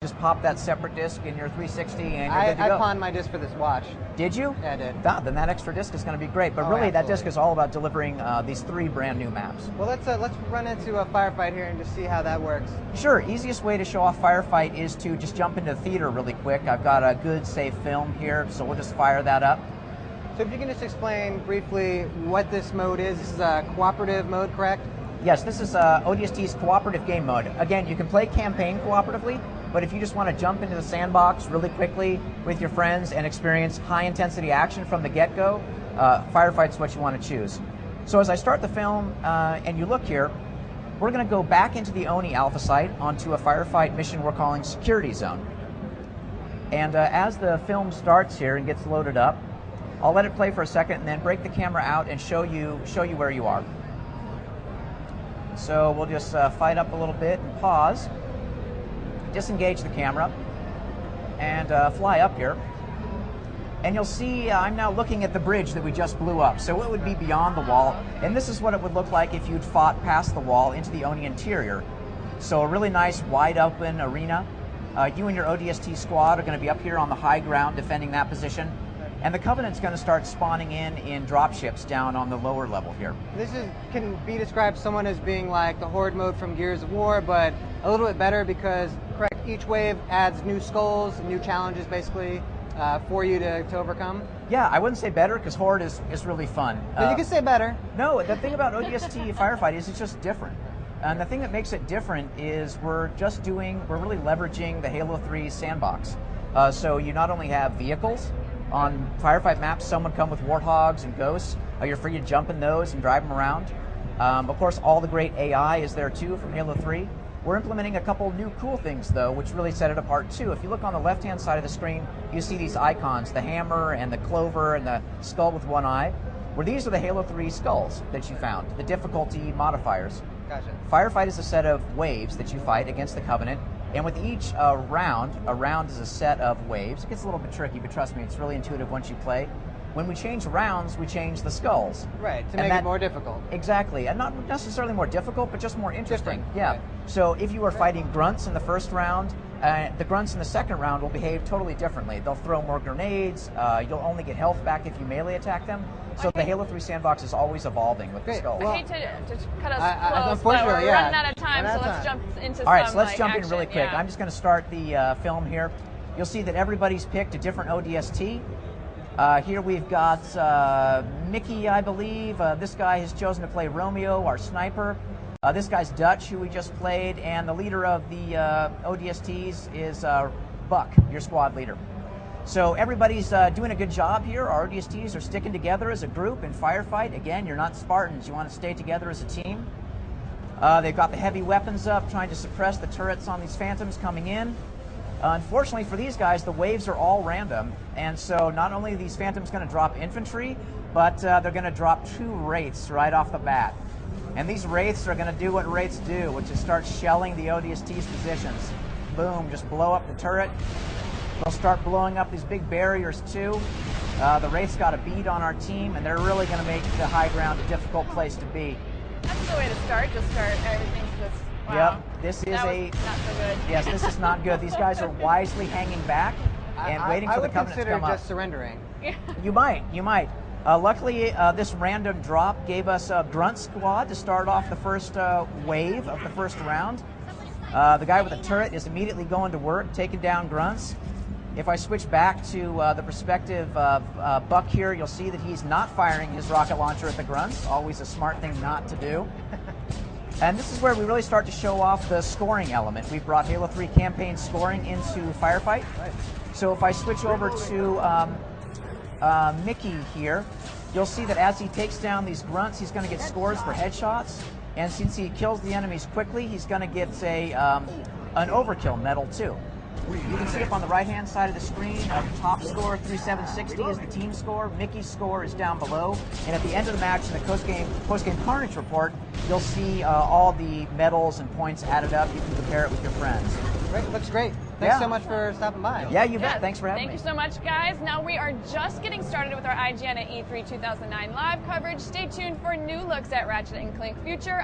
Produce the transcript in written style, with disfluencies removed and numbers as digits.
Just pop that separate disc in your 360 and you're good to go. I pawned my disc for this watch. Did you? Yeah, I did. Then that extra disc is going to be great. But really, that disc is all about delivering these 3 brand new maps. Well, let's run into a firefight here and just see how that works. Sure. Easiest way to show off firefight is to just jump into the theater really quick. I've got a good, safe film here, so we'll just fire that up. So if you can just explain briefly what this mode is. This is a cooperative mode, correct? Yes, this is ODST's cooperative game mode. Again, you can play campaign cooperatively, but if you just want to jump into the sandbox really quickly with your friends and experience high-intensity action from the get-go, Firefight's what you want to choose. So as I start the film and you look here, we're going to go back into the ONI alpha site onto a firefight mission we're calling Security Zone. And as the film starts here and gets loaded up, I'll let it play for a second and then break the camera out and show you where you are. So we'll just fight up a little bit and pause, disengage the camera, and fly up here. And you'll see I'm now looking at the bridge that we just blew up. So it would be beyond the wall, and this is what it would look like if you'd fought past the wall into the ONI interior. So a really nice wide open arena. You and your ODST squad are going to be up here on the high ground defending that position. And the Covenant's going to start spawning in dropships down on the lower level here. This can be described someone as being like the Horde mode from Gears of War, but a little bit better because, correct, each wave adds new skulls, new challenges basically for you to overcome. Yeah, I wouldn't say better because Horde is really fun. You can say better. No, the thing about ODST Firefight is it's just different. And the thing that makes it different is we're really leveraging the Halo 3 sandbox. So you not only have vehicles. On Firefight maps, some would come with Warthogs and Ghosts. You're free to jump in those and drive them around. Of course, all the great AI is there too from Halo 3. We're implementing a couple new cool things though, which really set it apart too. If you look on the left-hand side of the screen, you see these icons, the hammer and the clover and the skull with one eye. Well, these are the Halo 3 skulls that you found, the difficulty modifiers. Gotcha. Firefight is a set of waves that you fight against the Covenant. And with each round, a round is a set of waves. It gets a little bit tricky, but trust me, it's really intuitive once you play. When we change rounds, we change the skulls. Right, to make it more difficult. Exactly, and not necessarily more difficult, but just more interesting. Different. Yeah. Right. So if you are fighting grunts in the first round, the grunts in the second round will behave totally differently. They'll throw more grenades. You'll only get health back if you melee attack them. So the Halo 3 sandbox is always evolving with the skulls. I hate to cut us close, but we're running out of time, so let's jump into some. All right, so let's jump in really quick. Yeah. I'm just going to start the film here. You'll see that everybody's picked a different ODST. Here we've got Mickey, I believe. This guy has chosen to play Romeo, our sniper. This guy's Dutch, who we just played, and the leader of the ODSTs is Buck, your squad leader. So everybody's doing a good job here. Our ODSTs are sticking together as a group in Firefight. Again, you're not Spartans. You want to stay together as a team. They've got the heavy weapons up, trying to suppress the turrets on these phantoms coming in. Unfortunately for these guys, the waves are all random, and so not only are these phantoms going to drop infantry, but they're going to drop 2 wraiths right off the bat. And these wraiths are going to do what wraiths do, which is start shelling the ODST's positions. Boom, just blow up the turret. They'll start blowing up these big barriers too. The wraiths got a bead on our team, and they're really going to make the high ground a difficult place to be. That's the way to start. Just start everything's just. Wow. Yep, this is not so good. Yes, this is not good. These guys are wisely hanging back and waiting for the Covenant to come up. I would consider just surrendering. You might. Luckily, this random drop gave us a grunt squad to start off the first wave of the first round. The guy with the turret is immediately going to work, taking down grunts. If I switch back to the perspective of Buck here, you'll see that he's not firing his rocket launcher at the grunts. Always a smart thing not to do. And this is where we really start to show off the scoring element. We've brought Halo 3 campaign scoring into Firefight. Right. So if I switch over to Mickey here, you'll see that as he takes down these grunts, he's going to get scores for headshots. And since he kills the enemies quickly, he's going to get an overkill medal too. You can see up on the right-hand side of the screen, the top score, 3760, is the team score. Mickey's score is down below. And at the end of the match, in the post-game Carnage report, you'll see all the medals and points added up. You can compare it with your friends. Great, looks great. Thanks so much for stopping by. Yeah, you bet. Thanks for having me. Thank you so much, guys. Now we are just getting started with our IGN at E3 2009 live coverage. Stay tuned for new looks at Ratchet & Clank Future.